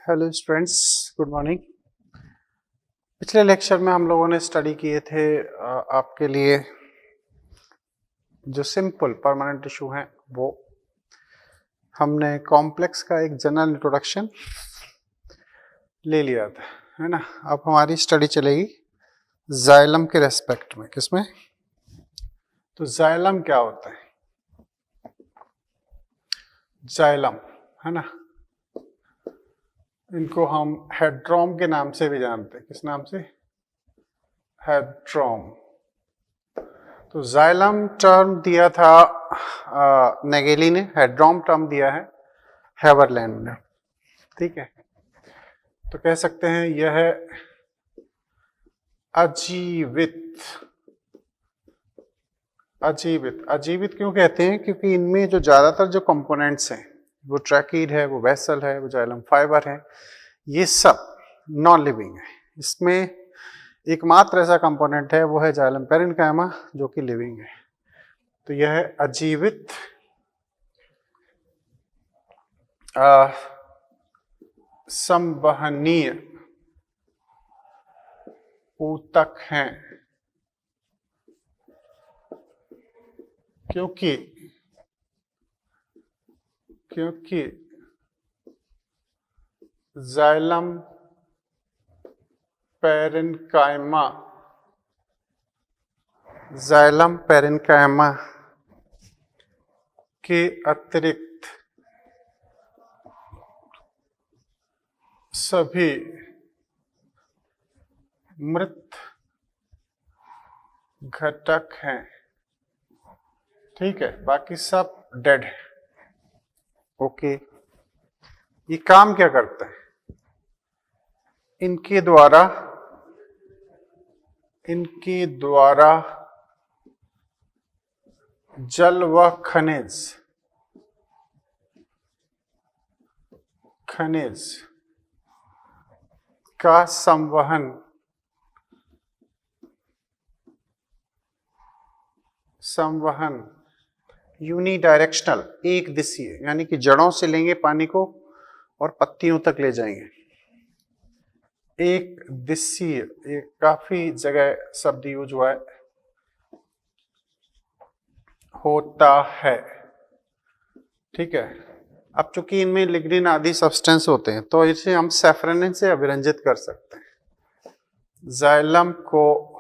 Hello students, good morning. पिछले lecture में हम लोगों ने स्टडी किए थे आपके लिए जो सिंपल परमानेंट टिश्यू हैं वो हमने कॉम्प्लेक्स का एक जनरल इंट्रोडक्शन ले लिया था, है ना। अब हमारी स्टडी चलेगी जाइलम के रेस्पेक्ट में। किसमें? तो जाइलम क्या होता है? जाइलम, है ना, इनको हम हेड्रोम के नाम से भी जानते हैं। किस नाम से? हेड्रोम। तो जाइलम टर्म दिया था नेगेली ने, हेड्रोम टर्म दिया है हेवरलैंड ने। ठीक है, तो कह सकते हैं यह है अजीवित। अजीवित अजीवित क्यों कहते हैं? क्योंकि इनमें जो ज्यादातर जो कंपोनेंट्स हैं, वो ट्रैकीड है, वो वेसल है, वो जाइलम फाइबर है, ये सब नॉन लिविंग है। इसमें एकमात्र ऐसा कंपोनेंट है वो है जाइलम पेरेन्काइमा, जो कि लिविंग है। तो यह है अजीवित संवहनीय ऊतक हैं, क्योंकि जाइलम पेरेन्काइमा के अतिरिक्त सभी मृत घटक हैं। ठीक है, बाकी सब डेड है। ओके, ये काम क्या करते हैं? इनके द्वारा जल व खनिज का संवहन यूनिडायरेक्शनल, एक दिशीय, यानी कि जड़ों से लेंगे पानी को और पत्तियों तक ले जाएंगे। एक दिशीय, एक काफी जगह शब्द यूज हुआ है, होता है। ठीक है, अब चूंकि इनमें लिग्निन आदि सब्सटेंस होते हैं तो इसे हम सैफरनिन से अभिरंजित कर सकते हैं। जाइलम को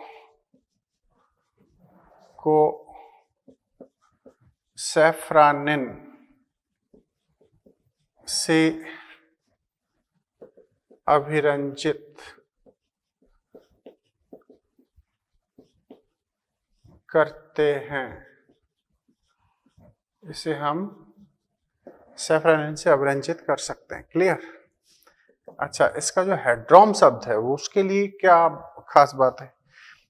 सैफरानिन से अभिरंजित करते हैं। इसे हम सैफरानिन से अभिरंजित कर सकते हैं। क्लियर? अच्छा, इसका जो हेड्रोम शब्द है वो उसके लिए क्या खास बात है?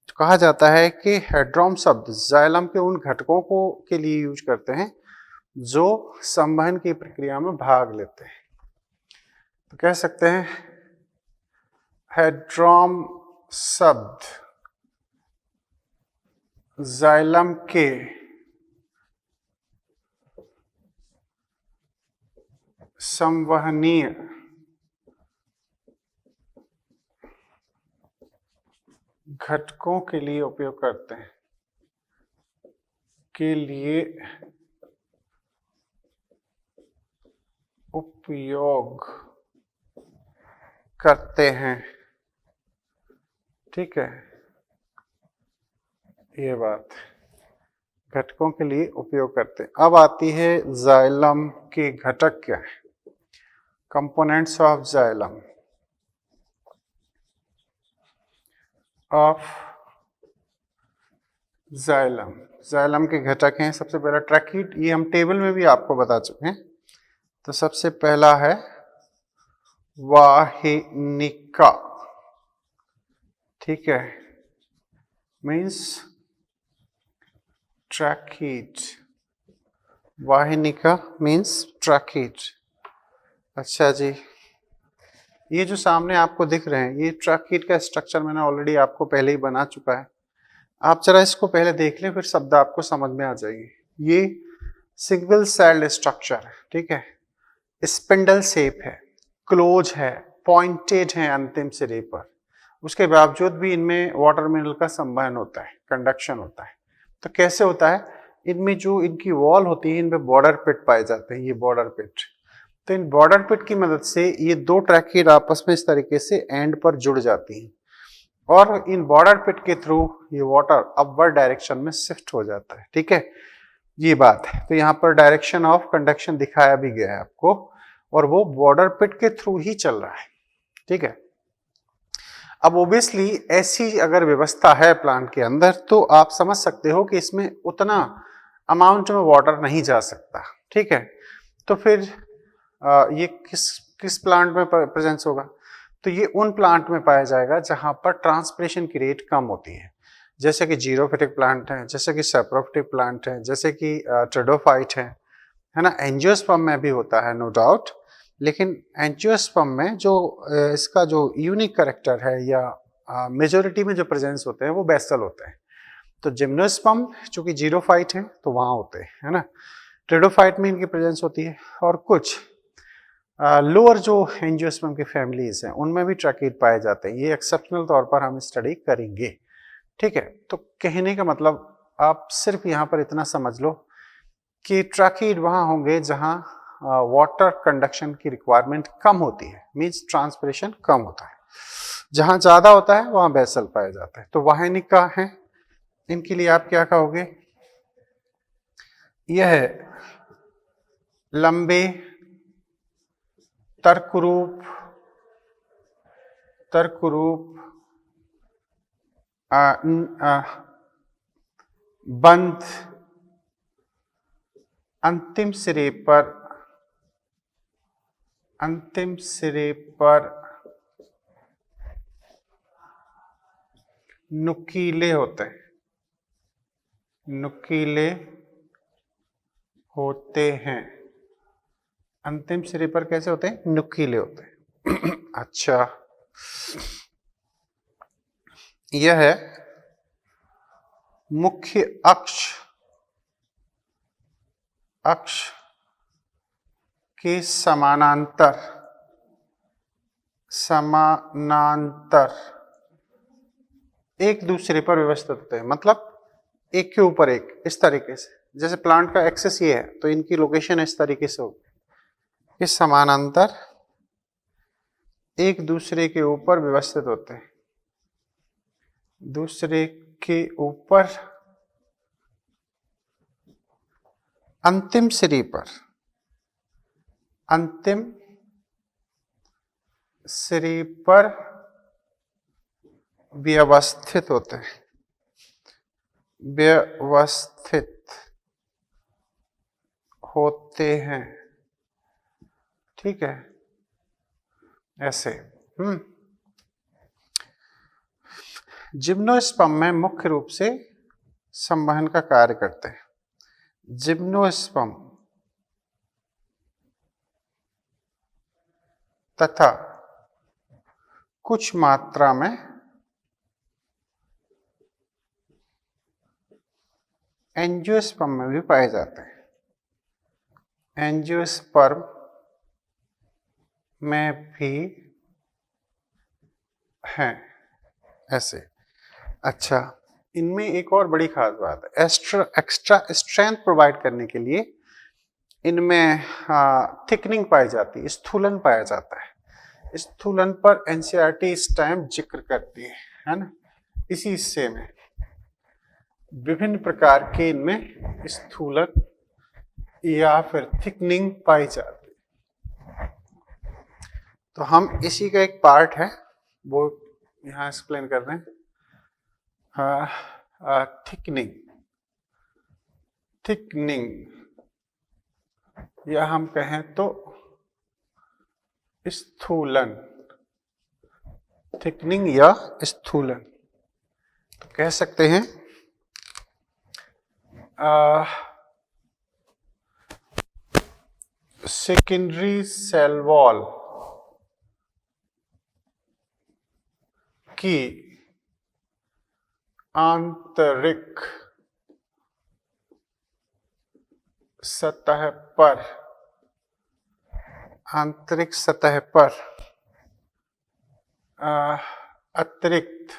तो कहा जाता है कि हेड्रोम शब्द जाइलम के उन घटकों को के लिए यूज करते हैं जो संवहन की प्रक्रिया में भाग लेते हैं। तो कह सकते हैं हेड्रोम शब्द जाइलम के संवहनीय घटकों के लिए उपयोग करते हैं, ठीक है, ये बात घटकों के लिए उपयोग करते हैं। अब आती है जाइलम के घटक क्या है, कंपोनेंट्स ऑफ जाइलम जाइलम के घटक हैं। सबसे पहला ट्रैकीड, ये हम टेबल में भी आपको बता चुके हैं। तो सबसे पहला है वाहिनिका। ठीक है, मीन्स ट्रैकीड। वाहिनिका मीन्स ट्रैकीड। अच्छा जी, ये जो सामने आपको दिख रहे हैं ये ट्रैकीड का स्ट्रक्चर मैंने ऑलरेडी आपको पहले ही बना चुका है। आप जरा इसको पहले देख लें, फिर शब्द आपको समझ में आ जाएगी। ये सिंगल सेल्ड स्ट्रक्चर है, ठीक है, स्पिंडल शेप है, क्लोज है, पॉइंटेड है अंतिम सिरे पर, उसके बावजूद भी इनमें वाटर मिनरल का संवहन होता है, कंडक्शन होता है। तो कैसे होता है, इनमें जो इनकी वॉल होती है इनमें बॉर्डर पिट पाए जाते हैं, ये बॉर्डर पिट। तो इन बॉर्डर पिट की मदद से ये दो ट्रैकिड आपस में इस तरीके से एंड पर जुड़ जाती हैं और इन बॉर्डर पिट के थ्रू ये वाटर अपवर्ड डायरेक्शन में शिफ्ट हो जाता है। ठीक है, ये बात है। तो यहाँ पर डायरेक्शन ऑफ कंडक्शन दिखाया भी गया है आपको और वो बॉर्डर पिट के थ्रू ही चल रहा है। ठीक है, अब ओबियसली ऐसी अगर व्यवस्था है प्लांट के अंदर तो आप समझ सकते हो कि इसमें उतना अमाउंट में वाटर नहीं जा सकता। ठीक है, तो फिर ये किस प्लांट में प्रेजेंस होगा, तो ये उन प्लांट में पाया जाएगा जहां पर ट्रांसपिरेशन की रेट कम होती है, जैसे कि जीरोफिटिक प्लांट है, जैसे कि सैप्रोफिटिक प्लांट है, जैसे कि ट्रेडोफाइट है ना। एंजियोस्पर्म में भी होता है नो डाउट, लेकिन एंजियोस्पर्म में जो इसका जो यूनिक कैरेक्टर है या मेजोरिटी में जो प्रेजेंस होते हैं वो बेसल होते हैं। तो जिम्नोस्पर्म चूंकि जीरोफाइट है तो वहां होते हैं, है ना। ट्रेडोफाइट में इनकी प्रेजेंस होती है और कुछ लोअर जो एंजियोस्पर्म की फैमिलीज हैं उनमें भी ट्रैकिड पाए जाते हैं। ये एक्सेप्शनल तौर पर हम स्टडी करेंगे। ठीक है, तो कहने का मतलब आप सिर्फ यहाँ पर इतना समझ लो कि ट्रैकिड वहां होंगे जहां वाटर कंडक्शन की रिक्वायरमेंट कम होती है, मींस ट्रांसपिरेशन कम होता है। जहां ज्यादा होता है वहां बेसल पाया जाता है। तो वाहिनिका है, इनके लिए आप क्या कहोगे, यह है लंबे तर्करूप बंद अंतिम सिरे पर नुकीले होते हैं, नुकीले होते हैं। अंतिम सिरे पर कैसे होते हैं, नुकीले होते हैं। अच्छा, यह है मुख्य अक्ष के समानांतर एक दूसरे पर व्यवस्थित होते हैं, मतलब एक के ऊपर एक, इस तरीके से। जैसे प्लांट का एक्सेस ये है तो इनकी लोकेशन इस तरीके से होगी, इस समानांतर एक दूसरे के ऊपर व्यवस्थित होते हैं, दूसरे के ऊपर अंतिम सिरे पर व्यवस्थित होते हैं, व्यवस्थित होते हैं। ठीक है, ऐसे। जिम्नोस्पर्म में मुख्य रूप से संवहन का कार्य करते हैं। जिम्नोस्पर्म तथा कुछ मात्रा में एंजियोस्पर्म में भी पाए जाते हैं। एंजियोस्पर्म में भी हैं, ऐसे। अच्छा, इनमें एक और बड़ी खास बात है, एक्स्ट्रा स्ट्रेंथ प्रोवाइड करने के लिए इनमें थिकनिंग पाई जाती है, स्थूलन पाया जाता है। स्थूलन पर एनसीईआरटी इस टाइम जिक्र करती है ना। इसी हिस्से में विभिन्न प्रकार के इनमें स्थूलन या फिर थिकनिंग पाई जाती है। तो हम इसी का एक पार्ट है वो यहाँ एक्सप्लेन कर रहे हैं। थिकनिंग या हम कहें तो स्थूलन, थिकनिंग या स्थूलन तो कह सकते हैं। सेकेंडरी सेल वॉल की आंतरिक सतह पर आंतरिक सतह पर अतिरिक्त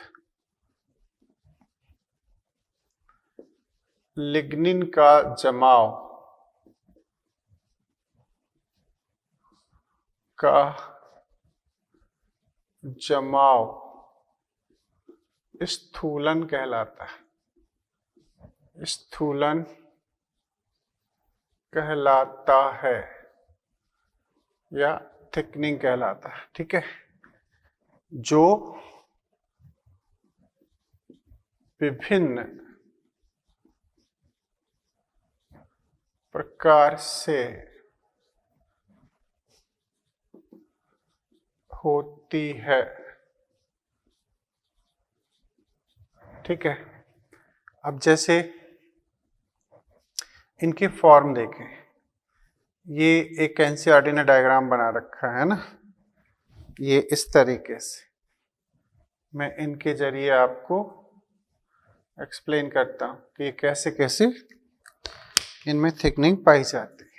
लिग्निन का जमाव स्थूलन कहलाता है। स्थूलन कहलाता है या थिकनिंग कहलाता है। ठीक है, जो विभिन्न प्रकार से होती है। ठीक है, अब जैसे इनके फॉर्म देखें, ये एक एनसीईआरटी ने डायग्राम बना रखा है ना, ये इस तरीके से मैं इनके जरिए आपको एक्सप्लेन करता हूं कि कैसे कैसे इनमें थिकनिंग पाई जाती है।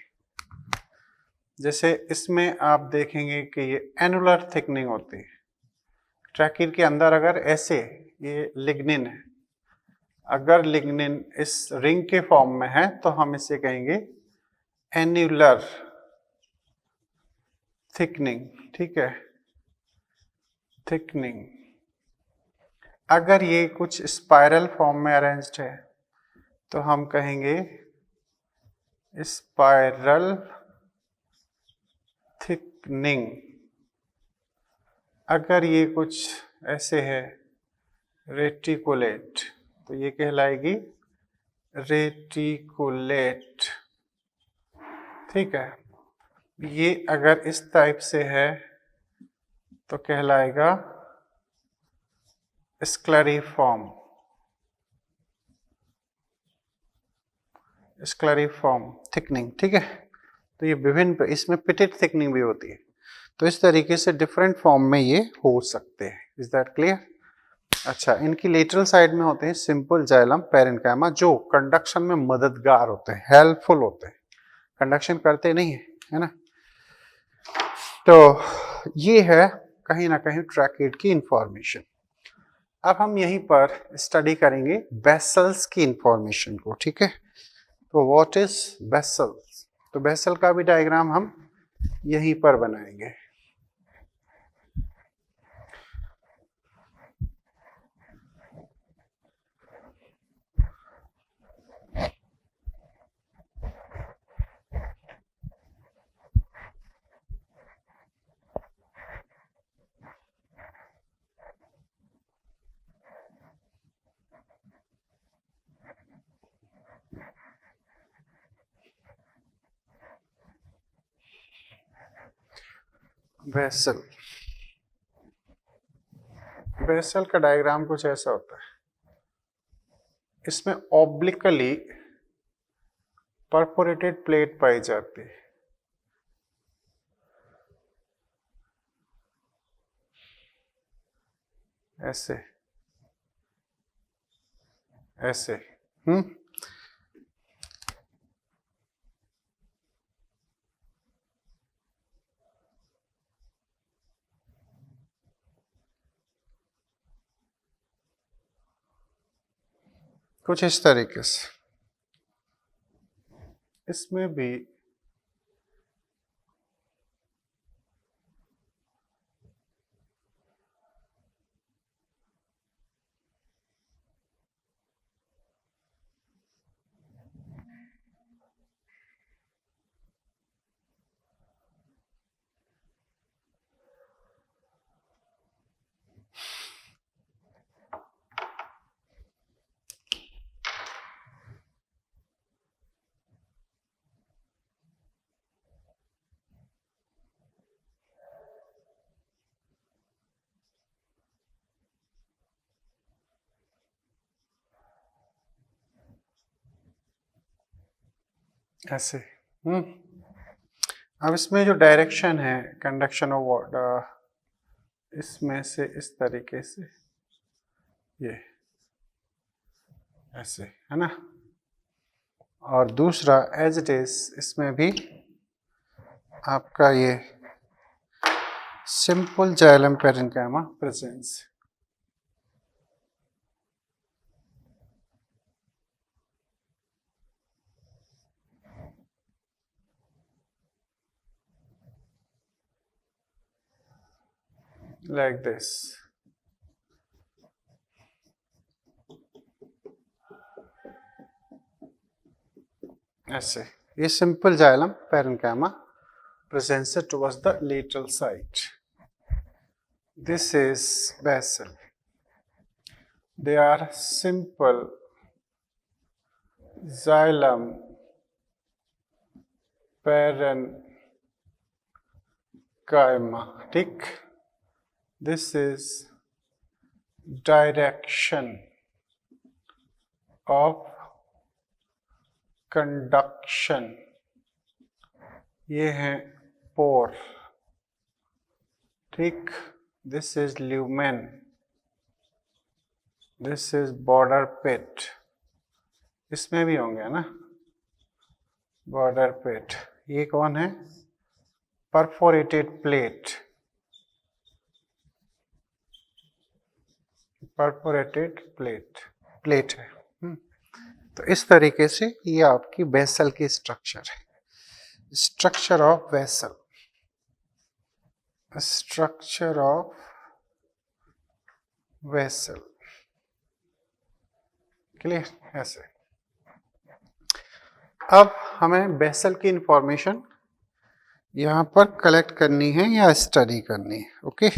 जैसे इसमें आप देखेंगे कि ये एनुलर थिकनिंग होती है। ट्रैकीर के अंदर अगर ऐसे ये लिग्निन है, अगर लिग्निन इस रिंग के फॉर्म में है तो हम इसे कहेंगे एन्युलर थिकनिंग। ठीक है, थिकनिंग। अगर ये कुछ स्पाइरल फॉर्म में अरेंज्ड है तो हम कहेंगे स्पाइरल थिकनिंग। अगर ये कुछ ऐसे है रेटिकुलेट तो ये कहलाएगी रेटिकुलेट। ठीक है, ये अगर इस टाइप से है तो कहलाएगा स्क्लेरिफॉर्म। स्क्लेरिफॉर्म थिकनिंग। ठीक है, तो ये विभिन्न, इसमें पिटेट थिकनिंग भी होती है। तो इस तरीके से डिफरेंट फॉर्म में ये हो सकते हैं। Is that clear? अच्छा, इनकी लेटरल साइड में होते हैं सिंपल जाइलम पैरेन्काइमा, जो कंडक्शन में मददगार होते हैं, हेल्पफुल होते हैं, कंडक्शन करते नहीं है, है ना। तो ये है कहीं ना कहीं ट्रैकीड की इंफॉर्मेशन। अब हम यहीं पर स्टडी करेंगे वेसल्स की इंफॉर्मेशन को। ठीक है, तो व्हाट इज वेसल्स? तो वेसल का भी डायग्राम हम यहीं पर बनाएंगे। वेसल, वेसल का डायग्राम कुछ ऐसा होता है। इसमें ऑब्लिकली परफोरेटेड प्लेट पाई जाती है। ऐसे ऐसे कुछ इस तरीके से। इसमें भी ऐसे। अब इसमें जो डायरेक्शन है कंडक्शन ऑफ वाटर, इसमें से इस तरीके से ये ऐसे, है ना। और दूसरा एज इट इज, इसमें भी आपका ये simple xylem parenchyma presence. Like this. ऐसे ये simple xylem parenchyma presents towards the lateral side. This is basal. They are simple xylem parenchyma. ठीक. This is direction of conduction. ये है पोर. ठीक. This is lumen. This is border pit. इसमें भी होंगे ना border pit. ये कौन है? Perforated plate. परफोरेटेड प्लेट है. तो इस तरीके से ये आपकी वेसल की स्ट्रक्चर है. Structure of vessel. Structure of vessel. Clear? ऐसे. अब हमें वेसल की इंफॉर्मेशन यहां पर कलेक्ट करनी है या स्टडी करनी है. Okay.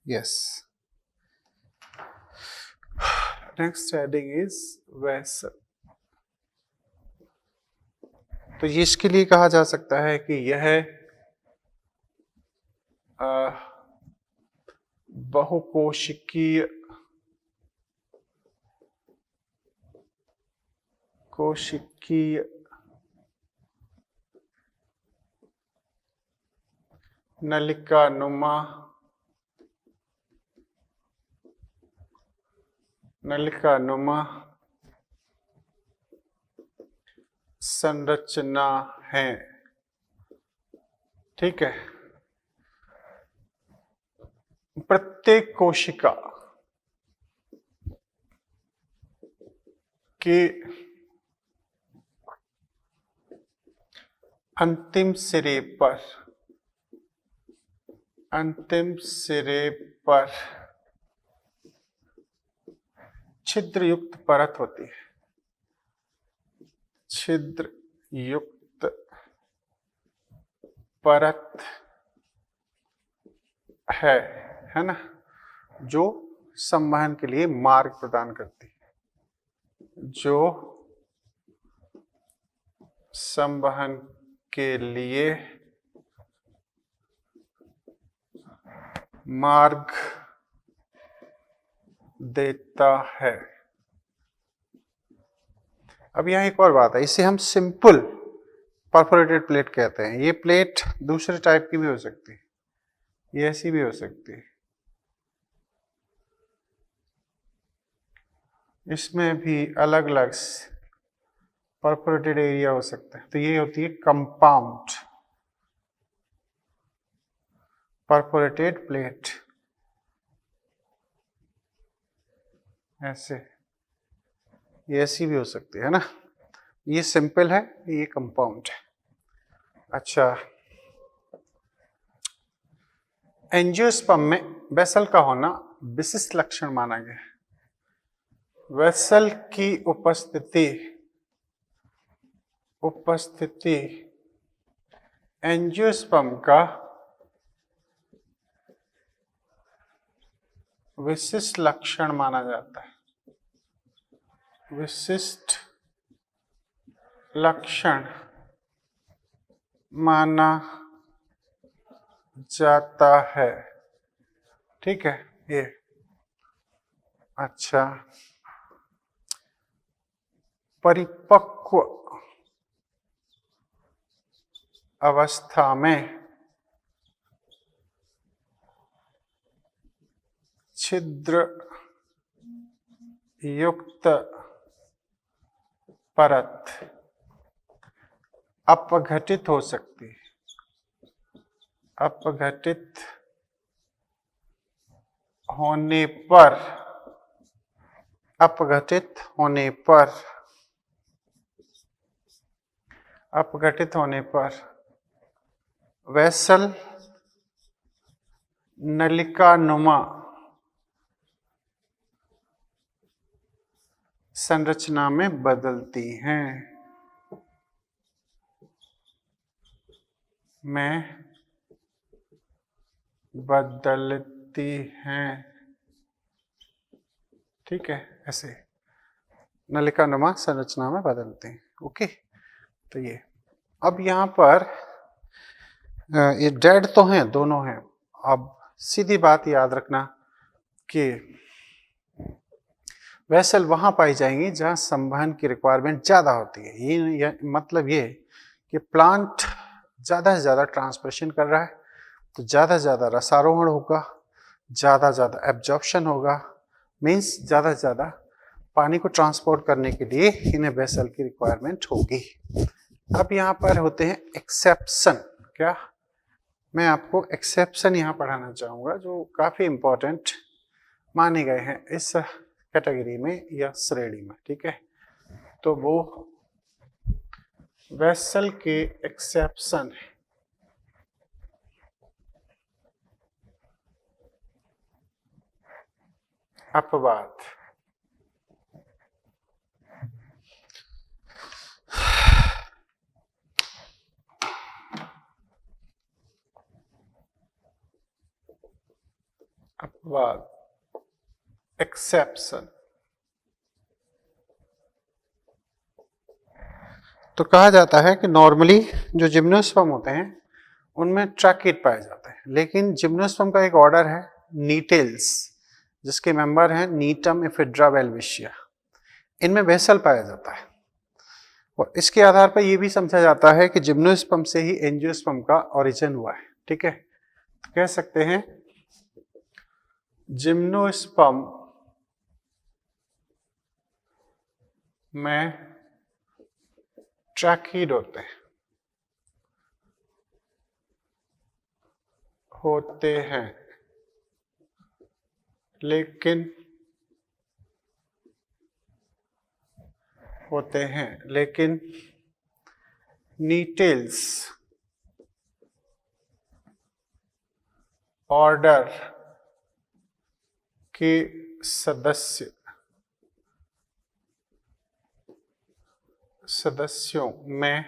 Yes. Next heading is vessel. तो ये इसके लिए कहा जा सकता है कि यह बहुकोशिकीय नलिकानुमा संरचना है. ठीक है. प्रत्येक कोशिका के अंतिम सिरे पर छिद्र युक्त परत होती है. छिद्र युक्त परत है ना, जो संवहन के लिए मार्ग प्रदान करती है. जो संवहन के लिए मार्ग देता है. अब यहाँ एक और बात है, इसे हम सिंपल परफोरेटेड प्लेट कहते हैं. ये प्लेट दूसरे टाइप की भी हो सकती है, ये ऐसी भी हो सकती है. इसमें भी अलग अलग परफोरेटेड एरिया हो सकते हैं. तो ये होती है कंपाउंड परफोरेटेड प्लेट. ऐसे ये ऐसी भी हो सकती है ना. ये सिंपल है, ये कंपाउंड है. अच्छा. एंजियोस्पर्म में वेसल का होना विशिष्ट लक्षण माना गया है. वेसल की उपस्थिति एंजियोस्पर्म का विशिष्ट लक्षण माना जाता है. विशिष्ट लक्षण माना जाता है. ठीक है. ये अच्छा. परिपक्व अवस्था में छिद्र युक्त परत अपघटित हो सकती है. अपघटित होने पर, अपघटित होने पर, अपघटित होने पर वेसल नलिकानुमा संरचना में बदलती हैं, में बदलती हैं। ठीक है, ऐसे नलिकानुमा संरचना में बदलते हैं। ओके, तो ये अब यहाँ पर ये डेड तो हैं, दोनों हैं। अब सीधी बात याद रखना कि वेसल वहां पाई जाएंगी जहां संवहन की रिक्वायरमेंट ज्यादा होती है। ये मतलब ये कि प्लांट ज्यादा से ज्यादा ट्रांसप्रेशन कर रहा है तो ज्यादा से ज्यादा रसारोहण होगा, ज्यादा से ज्यादा एब्जॉर्प्शन होगा, मीन्स ज्यादा से ज्यादा पानी को ट्रांसपोर्ट करने के लिए इन्हें वेसल की रिक्वायरमेंट होगी। अब यहाँ पर होते हैं एक्सेप्शन। क्या मैं आपको एक्सेप्शन यहाँ पढ़ाना चाहूँगा जो काफ़ी इम्पोर्टेंट माने गए हैं इस कैटेगरी में या श्रेणी में। ठीक है, तो वो वेसल के एक्सेप्शन है। अपवाद, अपवाद, एक्सेप्शन। तो कहा जाता है कि नॉर्मली जो जिम्नोस्पर्म होते हैं उनमें ट्रैकिड पाया जाता है, लेकिन जिम्नोस्पर्म का एक ऑर्डर है नीटेल्स, जिसके मेंबर हैं नीटम इफिड्रा वेल्विशिया, इनमें वेसल पाया जाता है। और इसके आधार पर यह भी समझा जाता है कि जिम्नोस्पर्म से ही एंजियोस्पर्म का ओरिजिन हुआ है। ठीक है, तो कह सकते हैं जिम्नोस्पर्म में ट्रैकिड होते हैं, लेकिन नीटेल्स ऑर्डर के सदस्यों में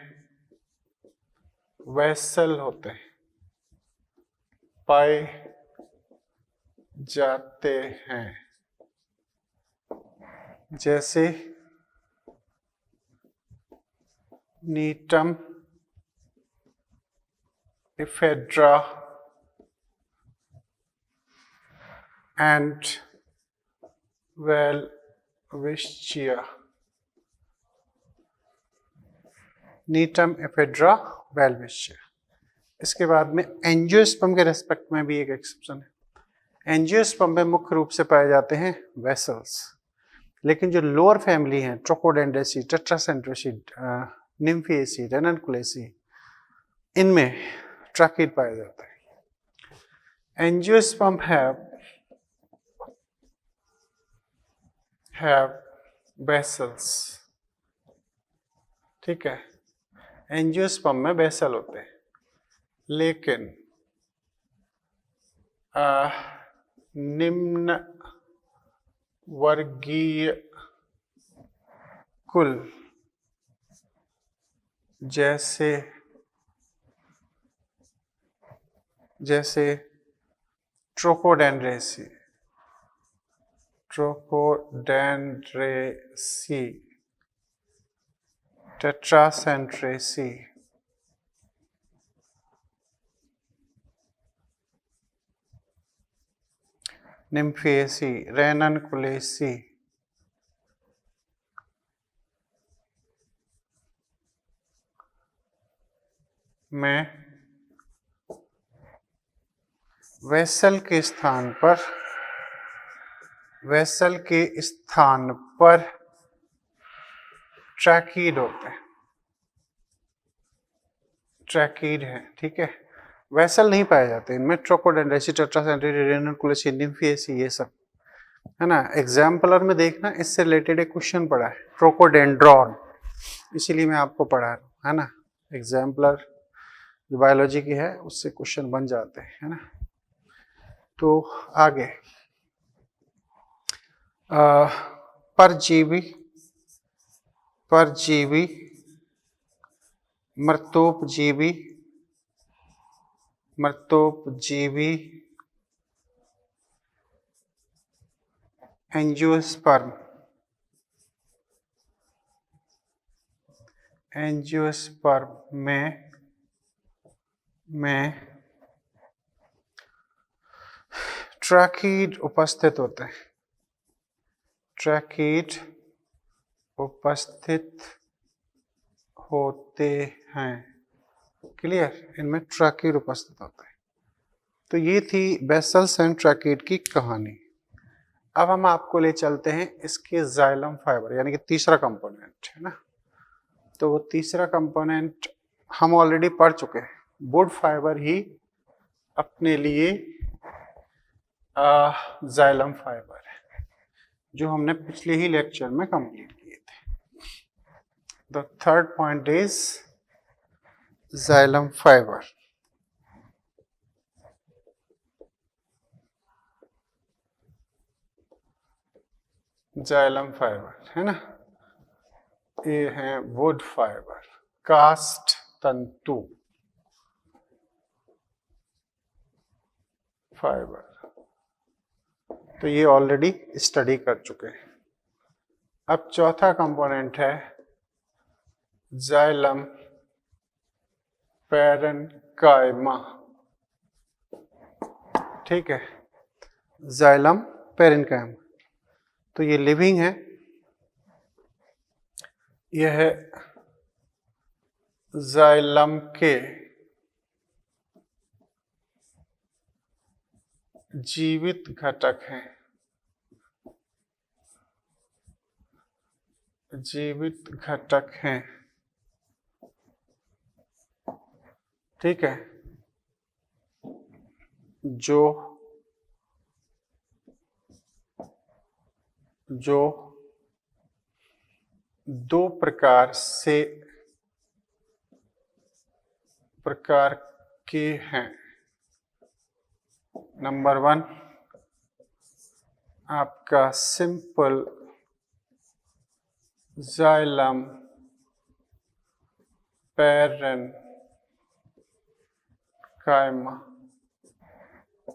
वेसल होते हैं, पाए जाते हैं, जैसे Gnetum Ephedra and Welwitschia. Gnetum Ephedra Welwitschia. इसके बाद में एंजियोस्पर्म के रेस्पेक्ट में भी एक एक्सेप्शन है। एंजियोस्पर्म में मुख्य रूप से पाए जाते हैं वेसल्स, लेकिन जो लोअर फैमिली है ट्रोकोडेंड्रेसी, टेट्रासेंट्रेसी, निम्फिएसी, रेननकुलेसी, इनमें ट्रैकिड पाया जाता है। Angiosperm have vessels। ठीक है, एंजियोस्पर्म में वेसल होते हैं, लेकिन निम्न वर्गीय कुल जैसे ट्रोकोडेंड्रेसी, टेट्रासेंट्रेसी, निम्फिएसी, रेननकुलेसी, में वेसल के स्थान पर ट्रैकिड होते हैं, ट्रैकिड है। ठीक है, वेसल नहीं पाए जाते इनमें, ट्रोकोडेंड्रेसी, टेट्रासेंटेरी, रेनकुलेसी, निम्फिएसी, ये सब है ना। एग्जाम्पलर में देखना, इससे रिलेटेड एक क्वेश्चन पढ़ा है, ट्रोकोडेंड्रॉन, इसीलिए मैं आपको पढ़ा रहा हूँ, है ना। एग्जाम्पलर जो बायोलॉजी की है उससे क्वेश्चन बन जाते हैं, है ना। तो आगे परजीवी, परजीवी, मृतोपजीवी, मृतोपजीवी, एंजियोस्पर्म, एंजियोस्पर्म में ट्रैकीड उपस्थित होते हैं, ट्रैकीड उपस्थित होते हैं, क्लियर, इनमें ट्रैकीड उपस्थित होते हैं। तो ये थी वेसल्स एंड ट्रैकीड की कहानी। अब हम आपको ले चलते हैं इसके जाइलम फाइबर, यानी कि तीसरा कंपोनेंट, है ना। तो वो तीसरा कंपोनेंट हम ऑलरेडी पढ़ चुके हैं, वुड फाइबर ही अपने लिए जाइलम फाइबर है, जो हमने पिछले ही लेक्चर में कंप्लीट किए थे। The third point is xylem fibre. Xylem fibre, है ना, ये है वुड फाइबर, कास्ट तंतु फाइबर, तो ये ऑलरेडी स्टडी कर चुके हैं। अब चौथा कंपोनेंट है जाइलम पैरेन्काइमा, ठीक है, जाइलम पैरेन्काइमा। तो ये लिविंग है, यह है जाइलम के जीवित घटक हैं, जीवित घटक हैं, ठीक है, जो दो प्रकार के हैं। नंबर 1 आपका simple xylem parenchyma,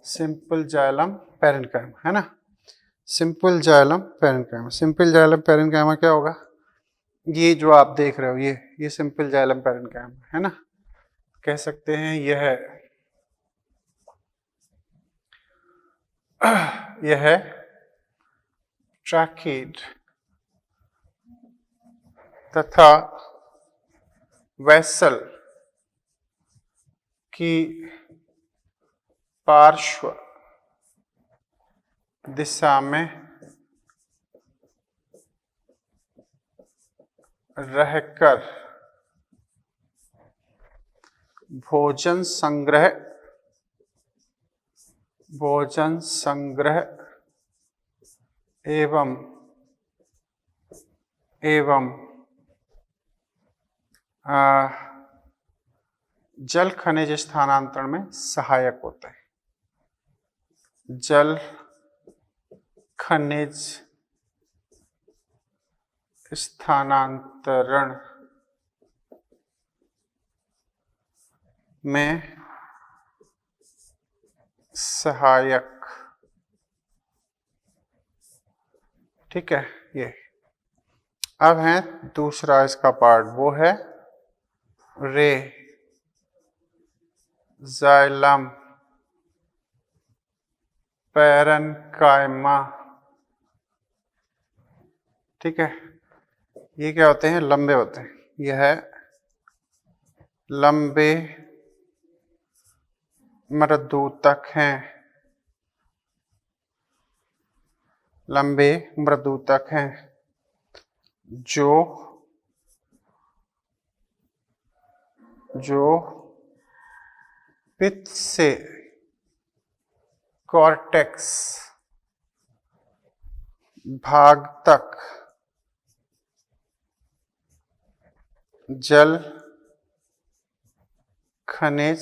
simple xylem parenchyma, है ना, simple xylem parenchyma. Simple xylem parenchyma क्या होगा, ये जो आप देख रहे हो, ये सिंपल जाइलम पैरेन्काइमा, है ना। कह सकते हैं यह है ट्रैकीड तथा वेसल की पार्श्व दिशा में रहकर भोजन संग्रह एवं जल खनिज स्थानांतरण में सहायक होते हैं। जल खनिज स्थानांतरण में सहायक, ठीक है। ये अब है दूसरा इसका पार्ट, वो है रे जाइलम पैरेन्काइमा, ठीक है। ये क्या होते हैं, लंबे होते हैं, यह है लंबे मृदुतक हैं, लंबे मृदुतक हैं, जो पित्त से कॉर्टेक्स भाग तक जल खनिज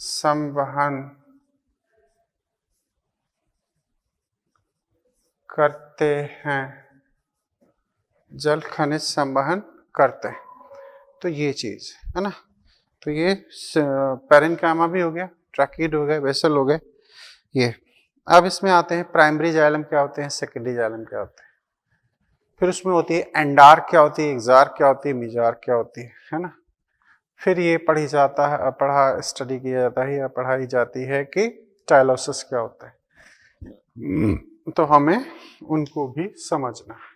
संवहन करते हैं, जल खनिज संवहन करते हैं। तो ये चीज है ना। तो ये पैरेन्काइमा भी हो गया, ट्रैकीड हो गए, वेसल हो गए ये। अब इसमें आते हैं प्राइमरी जाइलम क्या होते हैं, सेकेंडरी जाइलम क्या होते हैं। फिर उसमें होती है एंडार्क क्या होती है, एक्सार्क क्या होती है, मेजार्क क्या होती है ना। फिर ये स्टडी किया जाता है या पढ़ाई जाती है कि टाइलोसिस क्या होता है। तो हमें उनको भी समझना है।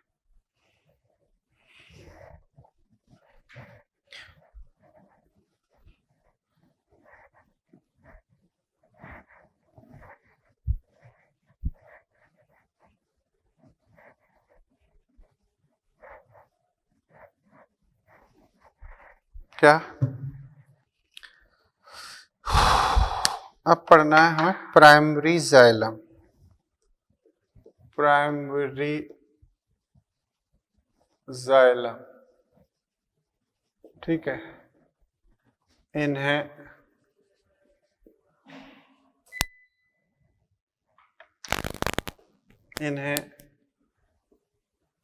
क्या अब पढ़ना है हमें प्राइमरी जाइलम। प्राइमरी जाइलम, ठीक है। इन्हें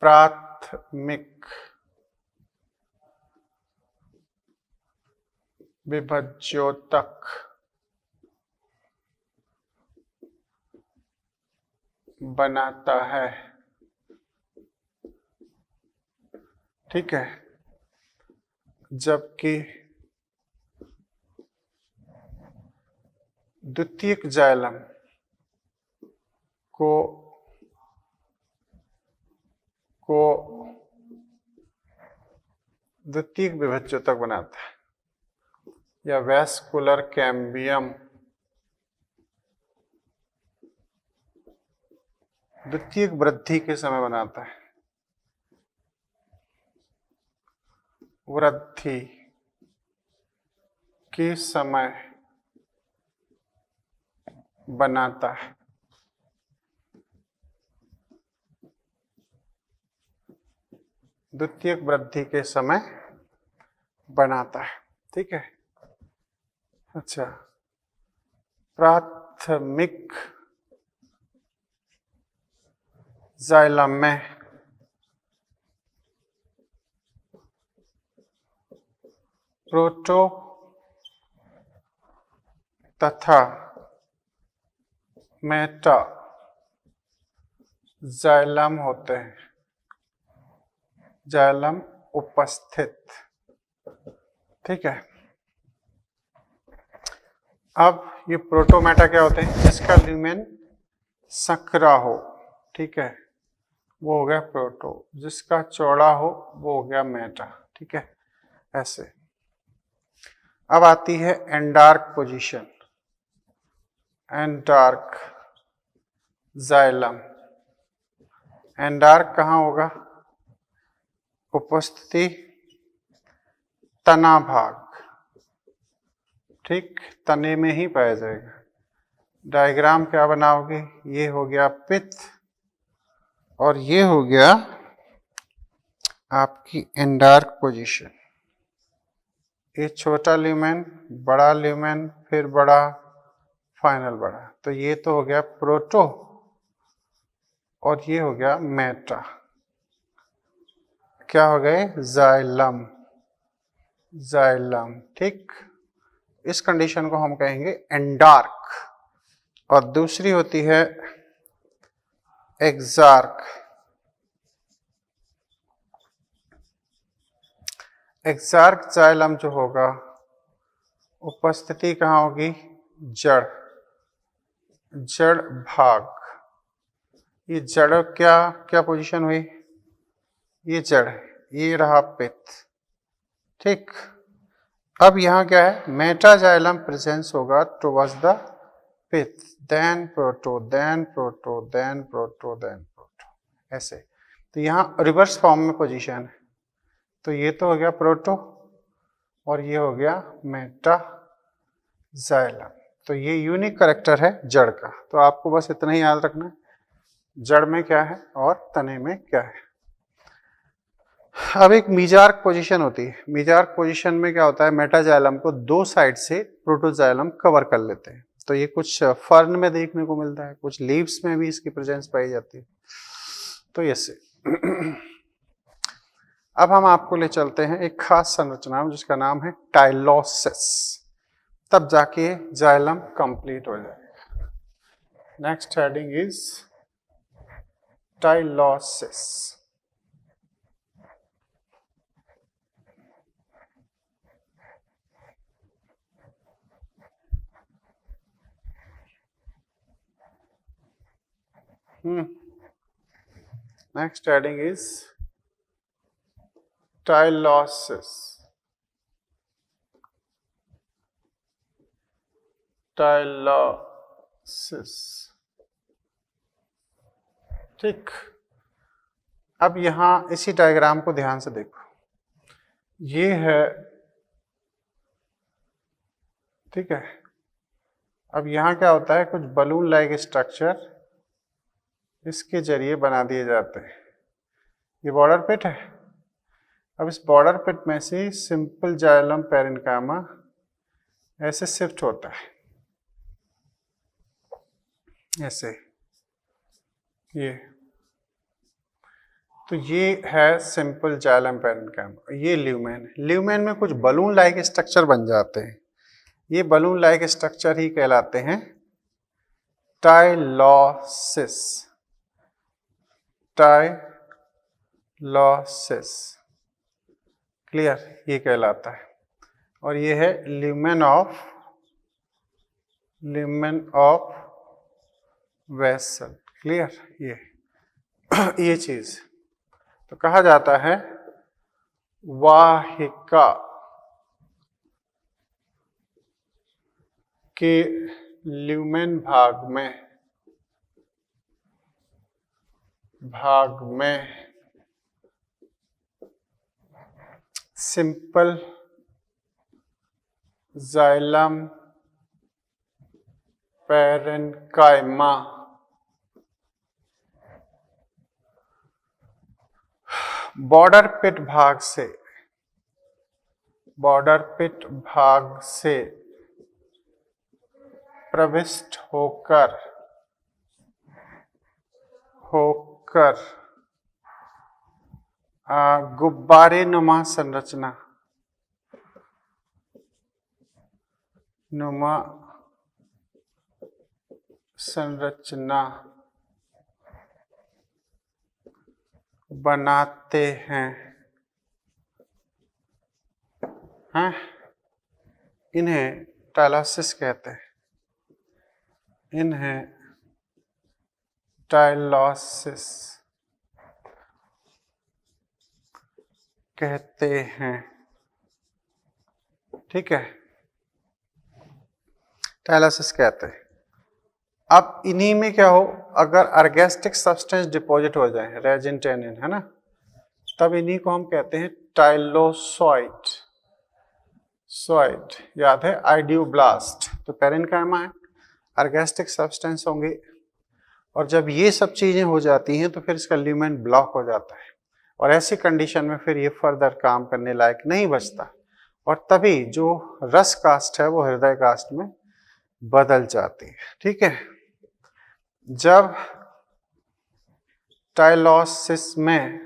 प्राथमिक विभज्योतक बनाता है, ठीक है। जबकि द्वितीयक जाइलम को द्वितीयक विभज्योतक बनाता है, या वैस्कुलर कैम्बियम द्वितीयक वृद्धि के समय बनाता है, वृद्धि के समय बनाता है। द्वितीयक वृद्धि के समय बनाता है, ठीक है। अच्छा, प्राथमिक जाइलम में प्रोटो तथा मेटा जाइलम होते हैं, जाइलम उपस्थित, ठीक है। अब ये प्रोटोमेटा क्या होते हैं, जिसका ल्यूमेन संकरा हो, ठीक है, वो हो गया प्रोटो। जिसका चौड़ा हो वो हो गया मेटा, ठीक है। ऐसे अब आती है एंडार्क पोजीशन, एंडार्क जाइलम। एंडार्क कहाँ होगा, उपस्थिति तना भाग, ठीक, तने में ही पाया जाएगा। डायग्राम क्या बनाओगे, ये हो गया पित्त और ये हो गया आपकी एंडार्क पोजीशन। ये छोटा ल्यूमेन, बड़ा ल्यूमेन, फिर बड़ा, फाइनल बड़ा। तो ये तो हो गया प्रोटो और ये हो गया मेटा। क्या हो गए, जाइलम, जाइलम, ठीक। इस कंडीशन को हम कहेंगे एंडार्क। और दूसरी होती है एक्सार्क। एक्सार्क जाइलम जो होगा, उपस्थिति कहाँ होगी, जड़, जड़ भाग। ये जड़ क्या क्या पोजीशन हुई, ये जड़, ये रहा पित्त, ठीक। अब यहाँ क्या है, मेटाजाइलम प्रेजेंस होगा towards the pith, then proto, then proto, then proto, then proto, ऐसे। तो यहाँ रिवर्स फॉर्म में पोजीशन है। तो ये तो हो गया प्रोटो और ये हो गया मेटाजाइलम। तो ये यूनिक कैरेक्टर है जड़ का। तो आपको बस इतना ही याद रखना है, जड़ में क्या है और तने में क्या है। अब एक मीजार्क पोजीशन होती है। मीजार्क पोजीशन में क्या होता है, मेटाजाइलम को दो साइड से प्रोटोजाइलम कवर कर लेते हैं। तो ये कुछ फर्न में देखने को मिलता है, कुछ लीव्स में भी इसकी प्रेजेंस पाई जाती है। तो ऐसे अब हम आपको ले चलते हैं एक खास संरचना जिसका नाम है टाइलोसिस, तब जाके जाइलम कंप्लीट हो जाएगा। Next heading is tylosis. Next heading is tylosis. Tylosis, ठीक। अब यहां इसी डायग्राम को ध्यान से देखो, ये है, ठीक है। अब यहां क्या होता है, कुछ बलून लाइक स्ट्रक्चर इसके जरिए बना दिए जाते हैं। ये बॉर्डर पिट है। अब इस बॉर्डर पिट में से सिंपल जाइलम पैरेन्काइमा ऐसे शिफ्ट होता है, ऐसे ये। तो ये है सिंपल जाइलम पैरेन्काइमा। ये ल्यूमेन है। ल्यूमेन में कुछ बलून लाइक स्ट्रक्चर बन जाते हैं। ये बलून लाइक स्ट्रक्चर ही कहलाते हैं टाइलोसिस। टाइलोसिस, क्लियर, ये कहलाता है। और ये है ल्यूमेन ऑफ वेसल, क्लियर। ये चीज तो कहा जाता है वाहिका के ल्यूमेन भाग में सिंपल जाइलम पैरेन्काइमा बॉर्डर पिट भाग से प्रविष्ट होकर गुब्बारे नुमा संरचना बनाते हैं, इन्हें टाइलोसिस कहते हैं। इन्हें टाइलोसिस कहते हैं, ठीक है। टाइलोसिस कहते हैं। अब इन्हीं में क्या हो, अगर अर्गेस्टिक सब्सटेंस डिपॉजिट हो जाए, रेजिन टेनिन, है ना, तब इन्हीं को हम कहते हैं टाइलोसॉइड। याद है, आइडियोब्लास्ट। तो पैरेन्काइमा है, अर्गेस्टिक सब्सटेंस होंगे, और जब ये सब चीजें हो जाती हैं तो फिर इसका ल्यूमेन ब्लॉक हो जाता है, और ऐसी कंडीशन में फिर ये फर्दर काम करने लायक नहीं बचता, और तभी जो रस कास्ट है वो हृदय कास्ट में बदल जाती है, ठीक है। जब टाइलोसिस में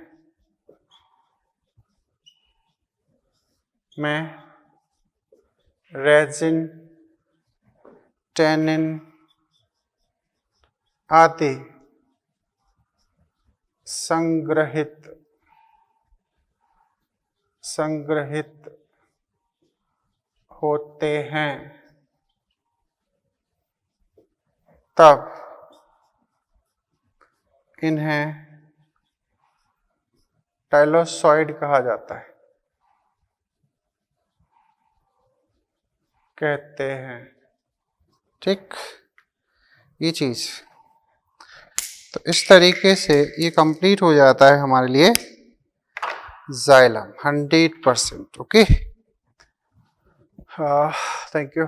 रेजिन टेनिन आदि संग्रहित होते हैं, तब इन्हें टाइलोसॉइड कहा जाता है, कहते हैं, ठीक। ये चीज तो इस तरीके से ये कंप्लीट हो जाता है हमारे लिए जाइलम 100%, ओके। Thank you.